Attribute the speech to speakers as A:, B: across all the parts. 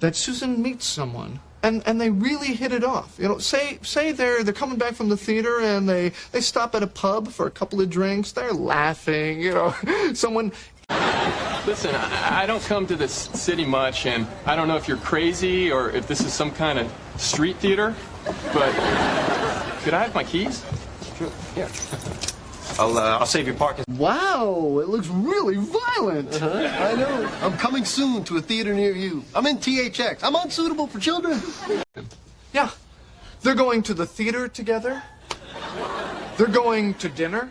A: that Susan meets someone and they really hit it off. You know, say they're coming back from the theater and they stop at a pub for a couple of drinks. They're laughing, you know. Someone.
B: Listen, I don't come to this city much, and I don't know if you're crazy or if this is some kind of street theater, but could I have my keys?
C: Sure. Yeah. I'll save you parking.
A: Wow, it looks really violent.
D: I know. I'm coming soon to a theater near you. I'm in THX. I'm unsuitable for children.
A: Yeah, they're going to the theater together. They're going to dinner.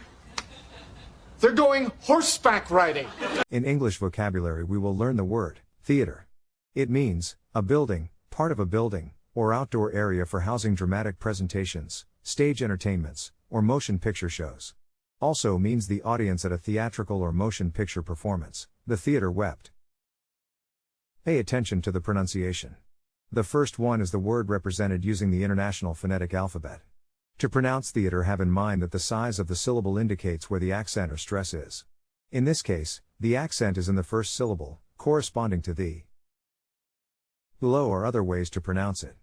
A: They're going horseback riding.
E: In English vocabulary, we will learn the word theater. It means a building, part of a building, or outdoor area for housing dramatic presentations, stage entertainments, or motion picture shows. Also means the audience at a theatrical or motion picture performance. The theater wept. Pay attention to the pronunciation. The first one is the word represented using the International Phonetic Alphabet. To pronounce theater, have in mind that the size of the syllable indicates where the accent or stress is. In this case, the accent is in the first syllable, corresponding to the. Below are other ways to pronounce it.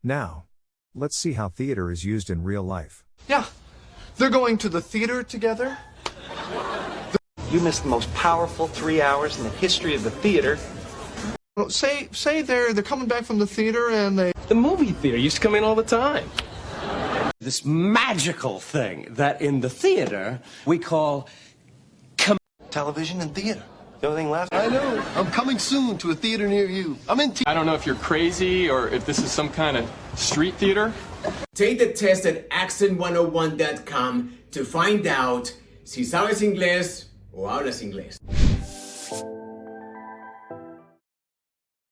E: Now, let's see how theater is used in real life.
A: Yeah, they're going to the theater together.
C: You missed the most powerful 3 hours in the history of the theater.
A: Well, say they're coming back from the theater and they.
F: The movie theater used to come in all the time.
G: This magical thing that in the theater we call
D: Television and theater. The only thing left? I know. I'm coming soon to a theater near you. I'm in
B: I don't know if you're crazy or if this is some kind of street theater.
H: Take the test at accent101.com to find out si sabes inglés o hablas inglés.